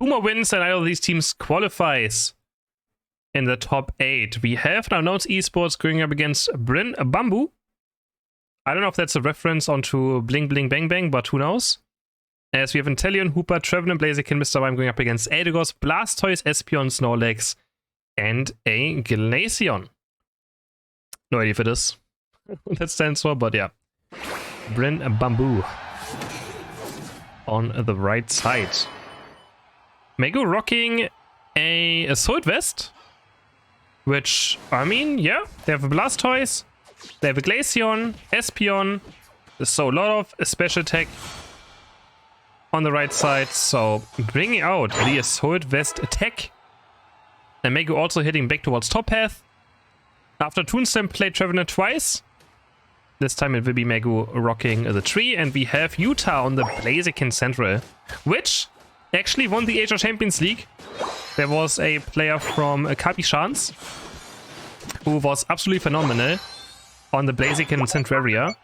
2 more wins and either of these teams qualifies in the top 8. We have now Nouns Esports going up against Brinbambu. I don't know if that's a reference onto Bling Bling Bang Bang, but who knows? As we have Intellion, Hooper, Trevenant, Blaziken, Mr. Mime going up against Aedagos, Blastoise, Espion, Snorlax, and a Glaceon. No idea for this. What that stands for, but yeah. Brinbambu on the right side. Mego rocking a Assault Vest, which, I mean, yeah, they have a Blastoise, they have a Glaceon, Espion, so a lot of special attack on the right side, so bringing out the Assault Vest attack. And Mego also hitting back towards top path. After Toonstem played Trevenant twice. This time it will be Mego rocking the tree, and we have Utah on the Blaziken Central, which actually won the Asia Champions League. There was a player from Kabishans who was absolutely phenomenal on the Blaziken Central area,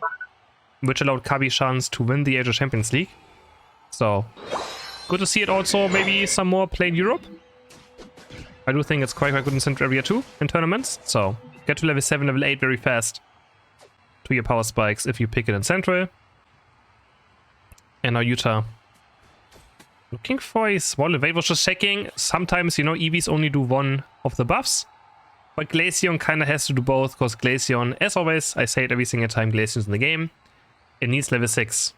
which allowed Kabishans to win the Asia Champions League. So, good to see it also, maybe some more play in Europe. I do think it's quite good in Central area too, in tournaments. So, get to level 7, level 8 very fast to your power spikes if you pick it in Central. And now Utah looking for a small evade, was just checking. Sometimes, you know, EVs only do one of the buffs. But Glaceon kind of has to do both, because Glaceon, as always, I say it every single time Glaceon's in the game, it needs level 6.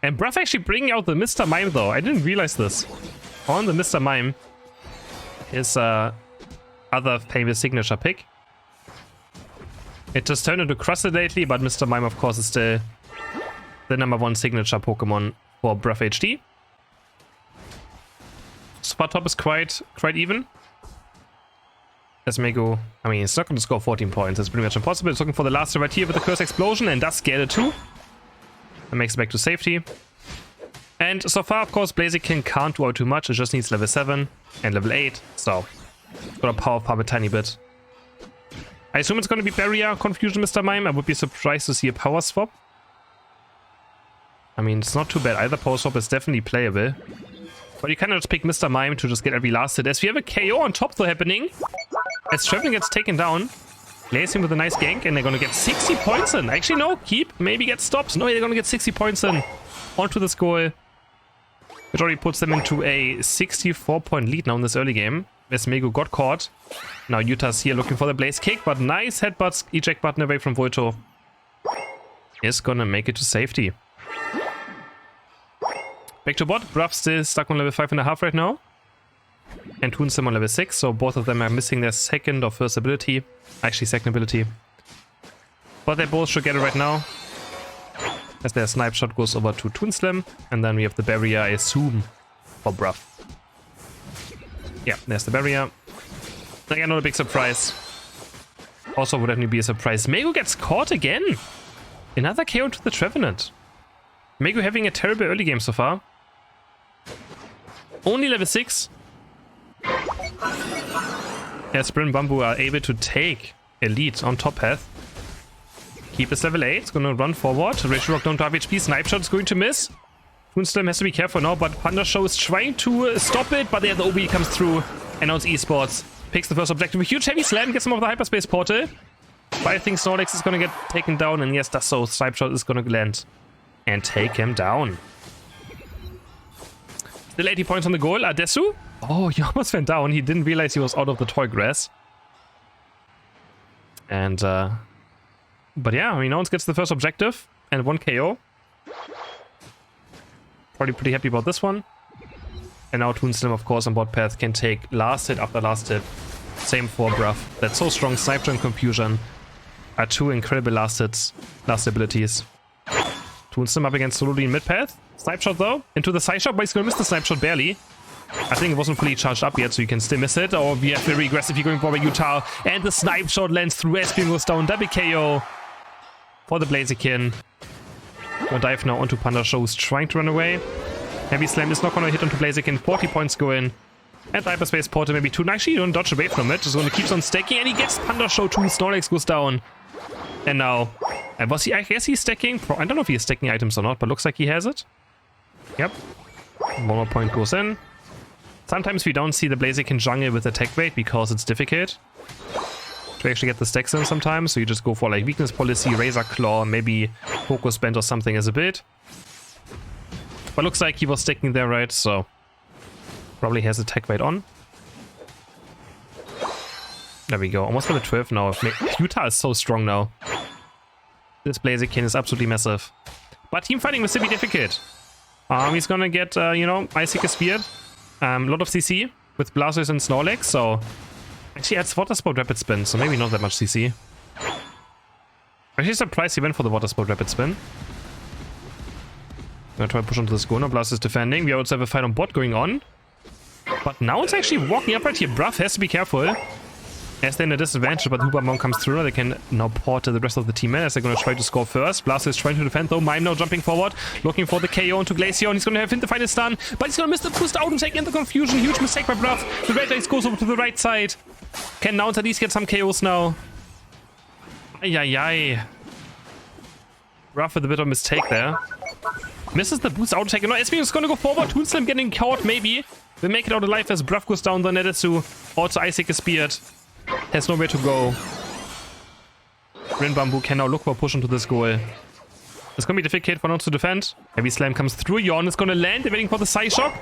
And Bruff actually bringing out the Mr. Mime though. I didn't realize this. On the Mr. Mime, his other famous signature pick. It just turned into Crusted lately, but Mr. Mime, of course, is still the #1 signature Pokemon for Bruff HD. Spot top is quite even. As Mego, I mean, it's not going to score 14 points. It's pretty much impossible. It's looking for the last right here with the Curse Explosion, and does get it too. And makes it back to safety. And so far, of course, Blaziken can't do out too much. It just needs level 7 and level 8. So, it's going to power farm a tiny bit. I assume it's going to be Barrier Confusion, Mr. Mime. I would be surprised to see a power swap. I mean, it's not too bad. Either power swap is definitely playable. But you kind of just pick Mr. Mime to just get every last hit. As we have a KO on top though happening. As Trevenant gets taken down. Glaceon with a nice gank, and they're going to get 60 points in. Actually, no, keep, maybe get stops. No, they're going to get 60 points in onto this goal, which already puts them into a 64-point lead now in this early game. As Mego got caught. Now Utah's here looking for the Blaze Kick, but nice headbutts, eject button away from Volto. Is going to make it to safety. Back to bot. Bruff still stuck on level 5.5 right now. And Toonstem on level 6, so both of them are missing their second or first ability. Actually, second ability. But they both should get it right now. As their snipe shot goes over to Toonstem. And then we have the barrier, I assume, for Bruff. Yeah, there's the barrier. Again, not a big surprise. Also would definitely be a surprise. Mego gets caught again. Another KO to the Trevenant. Mego having a terrible early game so far. Only level 6. As Brinbambu are able to take a lead on top path. Keep his level 8. It's going to run forward. Rage Rock down to HP. Snipe shot is going to miss. Toonstem has to be careful now, but Panda Show is trying to stop it. But there the OB comes through. And Nouns Esports picks the first objective. A huge heavy slam gets him over the hyperspace portal. But I think Snorlax is going to get taken down. And yes, that's so. Snipe shot is going to land and take him down. Still 80 points on the goal. Adesu. Oh, he almost went down. He didn't realize he was out of the tall grass. And, but yeah, I mean, Nouns gets the first objective and 1 KO. Probably pretty happy about this one. And now Toonstem, of course, on bot path can take last hit after last hit. Same for Bruff. That's so strong. Snipe and Confusion are 2 incredible last hits, last abilities. Toonstem up against Soludi in mid path. Snipe shot though, into the side shot, but he's gonna miss the snipe shot barely. I think it wasn't fully charged up yet, so you can still miss it. Or we have very aggressively going for Utah. And the snipe shot lands through. Espion goes down. Double KO for the Blaziken. Gonna dive now onto Panda Show, who's trying to run away. Heavy Slam is not gonna hit onto Blaziken. 40 points go in. And Hyperspace Portal maybe 2. Actually, you don't dodge away from it. Just gonna keep on stacking. And he gets Panda Show 2. Snorlax goes down. And now, was he? I guess he's stacking. I don't know if he's stacking items or not, but looks like he has it. Yep. 1 more point goes in. Sometimes we don't see the Blaziken jungle with attack rate because it's difficult to actually get the stacks in sometimes. So you just go for like weakness policy, Razor Claw, maybe Focus Bend or something as a build. But looks like he was sticking there, right? So probably has attack rate on. There we go. Almost level 12 now. Utah is so strong now. This Blaziken is absolutely massive. But team fighting will still be difficult. He's gonna get, you know, Ice Seeker Speared. A lot of CC with Blasters and Snorlax, so actually adds Water Spout Rapid Spin, so maybe not that much CC. Actually surprised he went for the Water Spout Rapid Spin. Gonna try to push onto the Schoner. Blast is defending. We also have a fight on bot going on. But now it's actually walking up right here. Bruff has to be careful. As they're in a disadvantage, but Brinbambu comes through. They can now port to the rest of the team as they're going to try to score first. Blaster is trying to defend though. Mime now jumping forward, looking for the KO onto Glaceon. He's going to have him to find his stun, but he's going to miss the boost out and take in the confusion. Huge mistake by Bruff. The red dice goes over to the right side. Can Nouns at least get some KOs now? Ay. Bruff with a bit of a mistake there. Misses the boost out take. No, Espion is going to go forward. Toonslam getting caught maybe. Will make it out alive as Bruff goes down. The Nedetsu. Also Isaac is speared. Has nowhere to go. Brinbambu can now look for a push into this goal. It's going to be difficult for Nouns to defend. Heavy Slam comes through. Yawn is going to land. They're waiting for the Psyshock.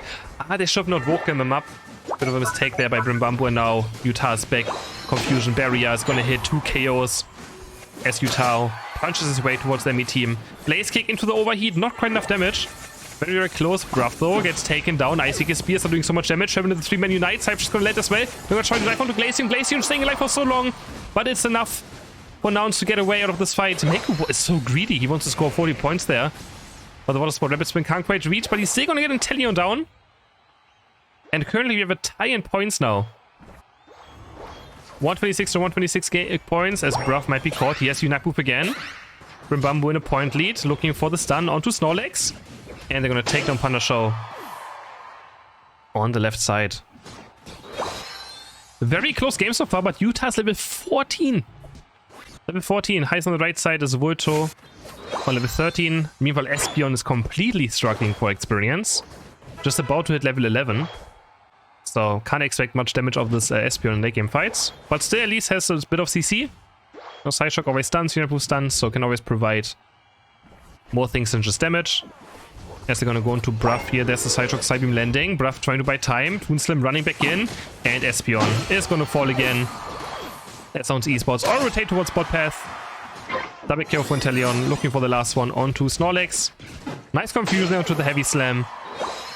They should have not woken him up. Bit of a mistake there by Brinbambu. And now Utah is back. Confusion Barrier is going to hit 2 KOs. As Utah punches his way towards the enemy team. Blaze Kick into the overheat. Not quite enough damage. Very, very close. Bruff, though, gets taken down. Icy Spears are doing so much damage. 7 to the 3-man Unite. Cypher's going to land as well. They're going to try to dive onto Glaceon. Glaceon staying alive for so long. But it's enough for Nouns to get away out of this fight. Meku is so greedy. He wants to score 40 points there. But the Water Sport Rapid Spin can't quite reach. But he's still going to get Inteleon down. And currently we have a tie in points now. 126 to 126 points as Bruff might be caught. He has Unite Move again. Brinbambu in a point lead. Looking for the stun onto Snorlax. And they're going to take down Pandashow on the left side. Very close game so far, but Utah's level 14. Level 14. Highest on the right side is Volto on level 13. Meanwhile, Espion is completely struggling for experience. Just about to hit level 11. So can't expect much damage of this Espion in late game fights. But still at least has a bit of CC. No Psyshock always stuns, Unite stuns, so can always provide more things than just damage. As they're gonna go into Bruff here, there's the Psyshock Psybeam landing. Bruff trying to buy time. Toonslam running back in. And Espion is gonna fall again. That's Nouns Esports. Or rotate towards bot path. Double kill for Inteleon. Looking for the last one onto Snorlax. Nice confusion onto the Heavy Slam.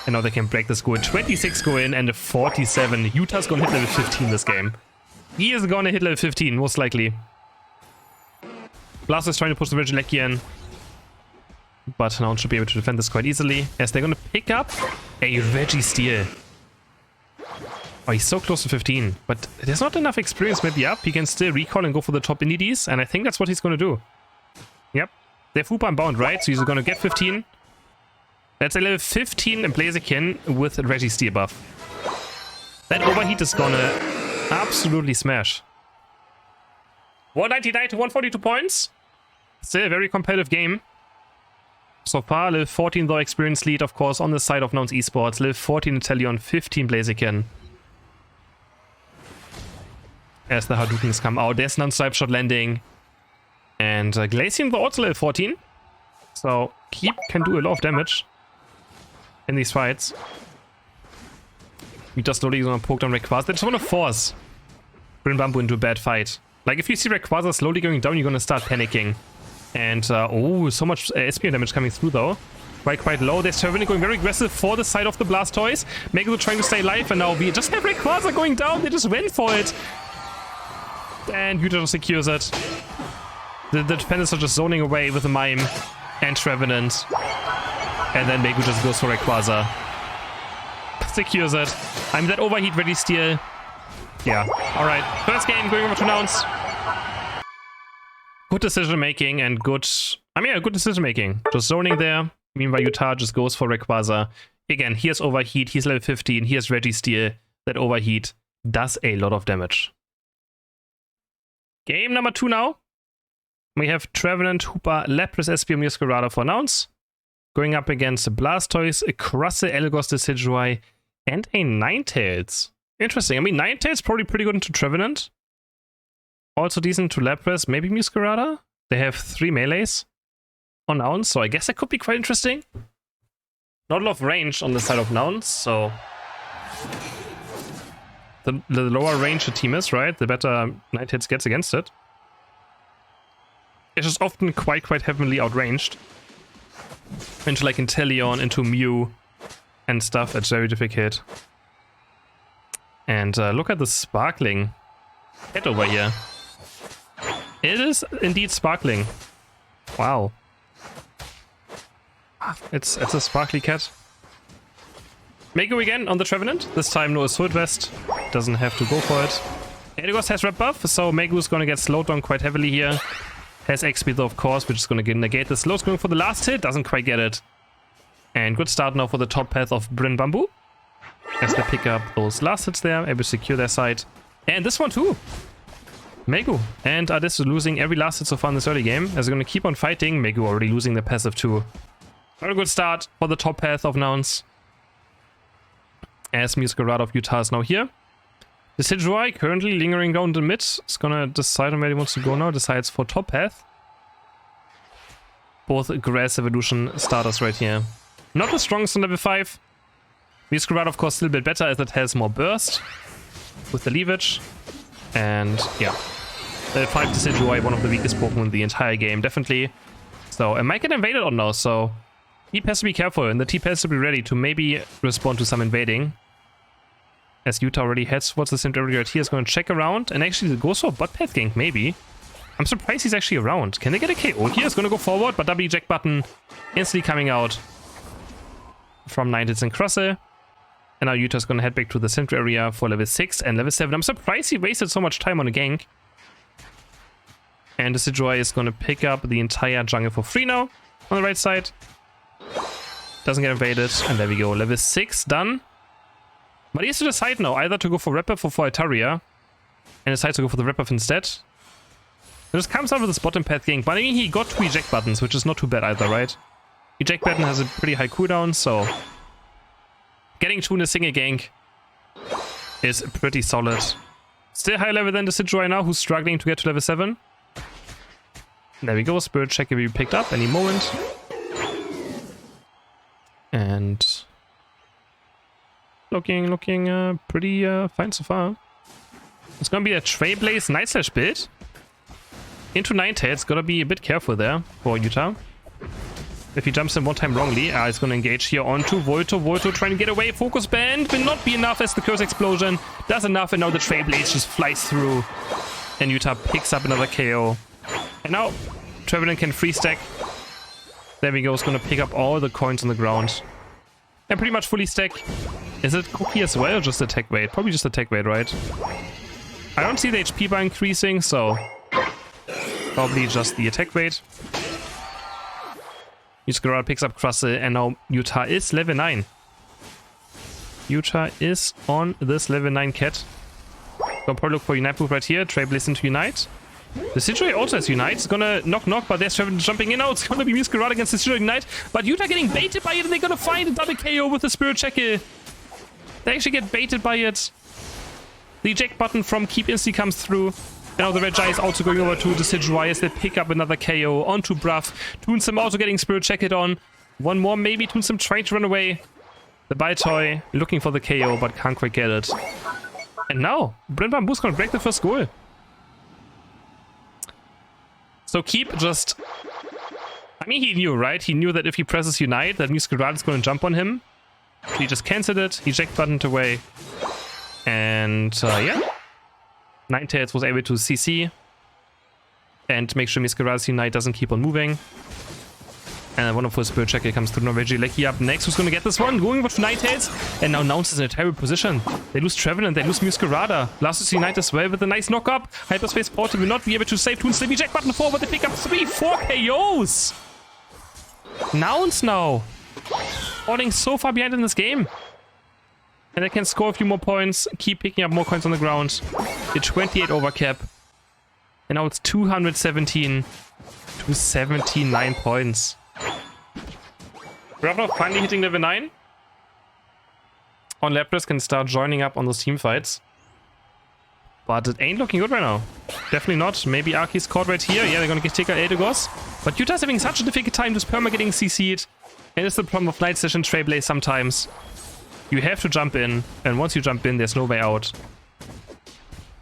And now they can break this goal. 26 go in and a 47. Utah's gonna hit level 15 this game. He is gonna hit level 15, most likely. Blaster is trying to push the Regieleki. But Nouns should be able to defend this quite easily, as they're going to pick up a Registeel. Oh, he's so close to 15, but there's not enough experience maybe up. He can still recall and go for the top indies, and I think that's what he's going to do. Yep. They're Fupa bound, right? So he's going to get 15. That's a level 15 Blaziken with Registeel buff. That overheat is going to absolutely smash. 199 to 142 points. Still a very competitive game. So far, level 14 though experience lead, of course, on the side of Nouns Esports. Level 14 Inteleon, 15 Blaziken. As the Hadoukens come out, there's Nouns Swipe Shot landing. And Glaceon though also level 14. So Keep can do a lot of damage in these fights. We just slowly gonna poke down Rayquaza. They just want to force Brinbambu into a bad fight. Like if you see Rayquaza slowly going down, you're gonna start panicking. And, oh, so much SP damage coming through, though. Quite low. There's Tervini going very aggressive for the side of the Blastoise. Megalu trying to stay alive, and now we just have Rayquaza going down. They just went for it. And Utah secures it. The defenders are just zoning away with the Mime and Trevenant. And then Megalu just goes for Rayquaza. Secures it. I'm that overheat ready steal. Yeah. Alright. First game going over to Nouns. Good decision making and good... I mean, good decision making. Just zoning there. Meanwhile, Utah just goes for Rayquaza. Again, here's overheat. He's level 15. Here's Registeel. That overheat does a lot of damage. Game number 2 now. We have Trevenant, Hoopa, Lapras, Espion, Muscarada for Nouns. Going up against Blastoise, Crustle, Elgos, Decidueye, And a Ninetales. Interesting. I mean, Ninetales probably pretty good into Trevenant. Also decent to Lapras, maybe Muscarada. They have 3 melees on Nouns, so I guess that could be quite interesting. Not a lot of range on the side of Nouns, so... The lower range the team is, right? The better Ninetales gets against it. It's just often quite heavily outranged. Into like Inteleon, into Mew and stuff. It's very difficult. And look at the sparkling cat over here. It is indeed sparkling. Wow. It's a sparkly cat. Mego again on the Trevenant. This time no Assault Vest. Doesn't have to go for it. Eldegoss has Rep Buff, so Megu's gonna get slowed down quite heavily here. Has XP though, of course, which is gonna negate the slows. Going for the last hit. Doesn't quite get it. And good start now for the top path of Brinbambu. As they pick up those last hits there, able to secure their side. And this one too. Megu and Ardis losing every last hit so far in this early game. As they're gonna keep on fighting. Megu already losing the passive too. Very good start for the top path of Nouns. As Muscarada of Utah is now here. The Decidueye currently lingering down the mid. Is gonna decide on where he wants to go now. Decides for top path. Both Grass Evolution starters right here. Not the strongest on level 5. Muscarada of course still a bit better as it has more burst. With the leverage. And yeah. Level 5 Decidueye, one of the weakest Pokemon in the entire game, definitely. So it might get invaded on now, so Teep has to be careful and the Teep has to be ready to maybe respond to some invading. As Utah already heads towards the center area right here, is going to check around and actually goes for a bot path gank, maybe. I'm surprised he's actually around. Can they get a KO here? He's going to go forward, but W eject button instantly coming out from Ninetales and Crossel. And now Utah's going to head back to the center area for level 6 and level 7. I'm surprised he wasted so much time on a gank. And the Decidueye is going to pick up the entire jungle for free now on the right side. Doesn't get invaded. And there we go. Level 6 done. But he has to decide now either to go for Rep Buff or for Altaria. And decides to go for the Rep Buff instead. It just comes out with this bottom path gank. But I mean, he got 2 eject buttons, which is not too bad either, right? Eject button has a pretty high cooldown, so getting 2 in a single gank is pretty solid. Still higher level than the Decidueye now, who's struggling to get to level 7. There we go, Spirit Check will be picked up any moment. And looking pretty fine so far. It's gonna be a Trailblaze Night Slash build. Into Ninetales, gotta be a bit careful there for Utah. If he jumps in one time wrongly, he's gonna engage here onto Volto. Volto trying to get away. Focus Band will not be enough as the Curse Explosion does enough, and now the Trailblaze just flies through. And Utah picks up another KO. And now Trevenant can free stack. There we go, it's gonna pick up all the coins on the ground. And pretty much fully stack. Is it Cookie as well or just attack weight? Probably just attack weight, right? I don't see the HP bar increasing, so probably just the attack weight. Muscarada picks up Crossel, and now Utah is level 9. Utah is on this level 9 cat. Gonna probably look for Unite move right here. Trailblaze into Unite. The Decidueye also has Unite. It's gonna knock, but there's Trevenant jumping in now. It's gonna be Muscarada against the Decidueye Unite. But Utah getting baited by it, and they're gonna find a double KO with the Spirit Checkle. They actually get baited by it. The eject button from Keep instantly comes through. And now the Red Jai is also going over to the Decidueye as they pick up another KO onto Bruff. Toonsum also getting Spirit Checked on. One more maybe. Toonsum trying to run away. The Baltoy looking for the KO but can't quite get it. And now Brinbambu's gonna break the first goal. So Keep just... I mean, he knew, right? He knew that if he presses Unite, that Muscarada is going to jump on him. So he just cancelled it. Eject buttoned away. And yeah. Ninetales was able to CC. And make sure Muscarada's Unite doesn't keep on moving. And a wonderful Spirit Checker comes through. Now Regieleki up next. Who's going to get this one? Going with Ninetales. And now Nouns is in a terrible position. They lose Trevenant. They lose Muscarada. Blastus Unite as well with a nice knock up. Hyperspace Portal will not be able to save Toon Slim. Eject button forward. They pick up 4 KOs. Nouns now. Falling so far behind in this game. And they can score a few more points. Keep picking up more coins on the ground. The 28 overcap. And now it's 217 to 79 points. Ravnov finally hitting level 9. on Lapras can start joining up on those team fights. But it ain't looking good right now. Definitely not. Maybe Arki's caught right here. Yeah, they're gonna take out Eldegoss. But Utah's having such a difficult time just perma getting CC'd. And it's the problem of Night Session Trailblaze sometimes. You have to jump in, and once you jump in, there's no way out.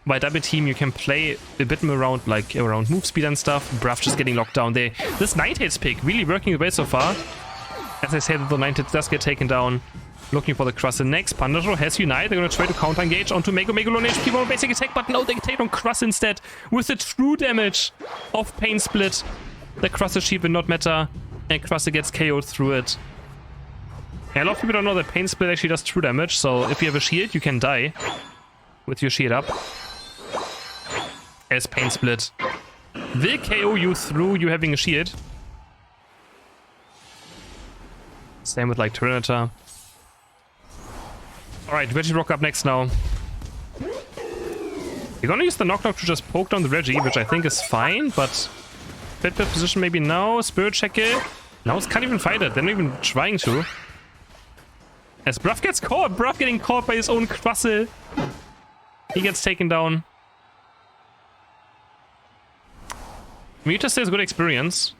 By double team, you can play a bit more around, like around move speed and stuff. Bruff just getting locked down there. This Nighthits pick really working well so far. As I said, the Nighthits does get taken down. Looking for the Crustle next. Pandasho has Unite. They're going to try to counter engage onto Mego. Mego on HP, one basic attack, but no, they take on Crush instead. With the true damage of Pain Split. The Crustle Sheep will not matter, and Crustle gets KO'd through it. Yeah, a lot of people don't know that Pain Split actually does true damage, so if you have a shield, you can die with your shield up. As Pain Split will KO you through you having a shield. Same with like Tyranitar. Alright, Regirock up next now. You're gonna use the Knock Knock to just poke down the Reggie, which I think is fine, but bit position maybe now. Spirit Checker. Now it can't even fight it. They're not even trying to. As Bruff gets caught. Bruff getting caught by his own Crustle. He gets taken down. Muta still has good experience.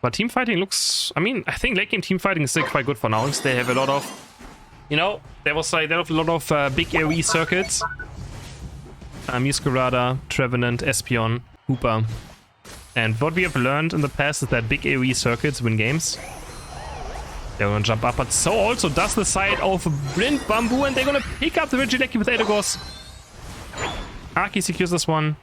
But team fighting looks... I mean, I think late game team fighting is still quite good for now. They have a lot of... You know, there was like a lot of big AoE circuits. Muscarada, Trevenant, Espeon, Hooper. And what we have learned in the past is that big AoE circuits win games. They're gonna jump up, but so also does the side of Brinbambu, and they're gonna pick up the Regieleki with Eldegoss. Arki secures this one.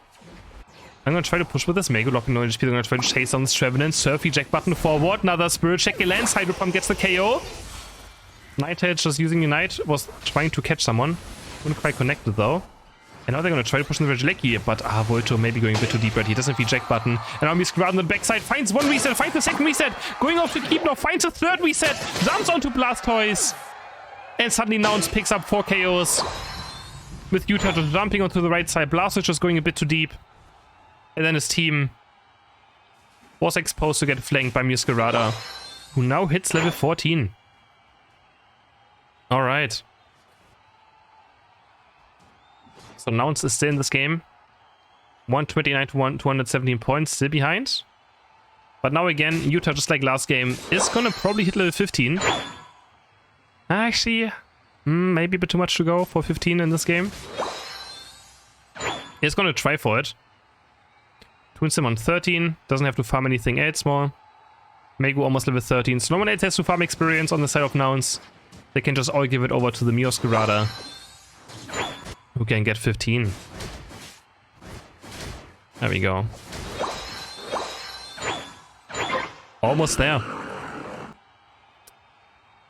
I'm gonna try to push with this Mego locking no HP. I'm gonna try to chase on this Trevenant. Surf eject button forward. Another Spirit Check lands. Hydro Pump gets the KO. Nighthit just using Unite was trying to catch someone. Couldn't quite connect it though. And now they're gonna try to push in the Regieleki, but Volto maybe going a bit too deep right. He doesn't have eject button. And now he's grabbing on the backside, finds one reset, finds the second reset, going off to keep now, finds a third reset, jumps onto Blastoise. And suddenly Nouns picks up 4 KOs. With Utah just jumping onto the right side. Blastoise just going a bit too deep. And then his team was exposed to get flanked by Muscarada, who now hits level 14. Alright. So Nouns is still in this game. 129 to 217 points, still behind. But now again, Utah, just like last game, is gonna probably hit level 15. Actually, maybe a bit too much to go for 15 in this game. He's gonna try for it. Twin Sim on 13, doesn't have to farm anything else more. Megu almost level 13, so no one else has to farm experience on the side of Nouns. They can just all give it over to the Muscarada, who can get 15. There we go. Almost there.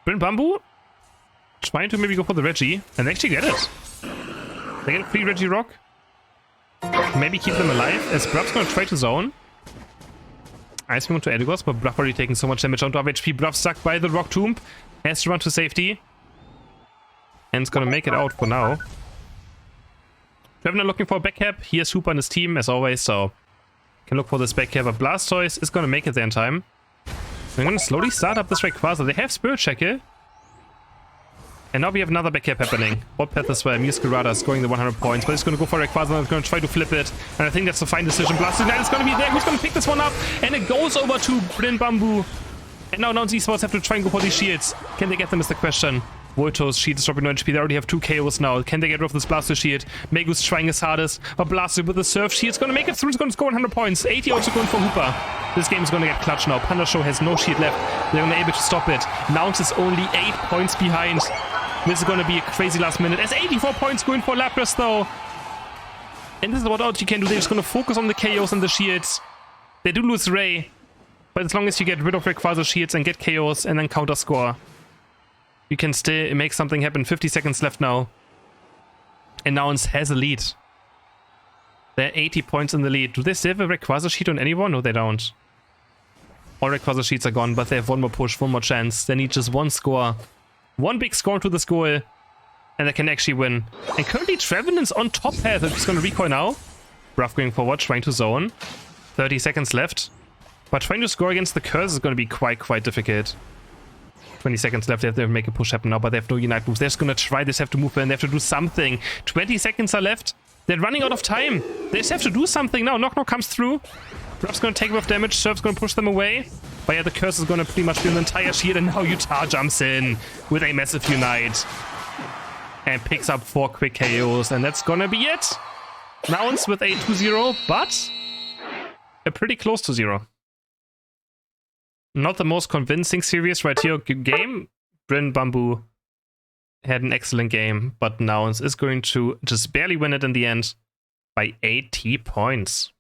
Brinbambu trying to maybe go for the Reggie, and they actually get it. They get a free Regirock. Maybe keep them alive, as Bruff's gonna try to zone. Ice Beam onto Eldegoss, but Bruff already taking so much damage onto HP. Bruff stuck by the Rock Tomb. Has to run to safety. And it's gonna make it out for now. Trevenant looking for a backcap. He has Hooper on his team, as always, so can look for this backcap. But Blastoise is gonna make it there in time. We're gonna slowly start up this Rayquaza. They have Spirit Checker. And now we have another backcap happening. What path as well? Muscarada is scoring the 100 points, but he's going to go for Rayquaza and he's going to try to flip it. And I think that's a fine decision. Blastoise is going to be there. Who's going to pick this one up? And it goes over to Brinbambu. And now Nouns Esports have to try and go for these shields. Can they get them is the question. Volto's shield is dropping no HP. They already have 2 KOs now. Can they get rid of this Blastoise shield? Megu's trying his hardest, but Blastoise with the Surf shield is going to make it through. He's going to score 100 points. 80 also going for Hooper. This game is going to get clutch now. Pandasho has no shield left. They're going to be able to stop it. Nouns is only 8 points behind. This is going to be a crazy last minute. As 84 points going for Lapras though. And this is what else you can do. They're just going to focus on the KOs and the shields. They do lose Ray. But as long as you get rid of Rayquaza's shields and get KOs and then counter score, you can still make something happen. 50 seconds left now. And Nouns has a lead. They're 80 points in the lead. Do they still have a Rayquaza sheet on anyone? No, they don't. All Rayquaza sheets are gone, but they have one more push, one more chance. They need just one score. One big score to the goal, and they can actually win. And currently Trevenant's on top path. He's going to recoil now. Bruff going forward, trying to zone. 30 seconds left. But trying to score against the curse is going to be quite difficult. 20 seconds left. They have to make a push happen now, but they have no Unite moves. They're just gonna try this, have to move, and they have to do something. 20 seconds are left. They're running out of time. They just have to do something now. Knock Knock comes through. Rob's gonna take a bit of damage. Surf's gonna push them away. But yeah, the curse is gonna pretty much be an entire shield, and now Utah jumps in with a massive Unite. And picks up 4 quick KOs, and that's gonna be it. Nouns with a 2-0, but a pretty close to 0. Not the most convincing series right here game. Brinbambu had an excellent game, but Nouns is going to just barely win it in the end by 80 points.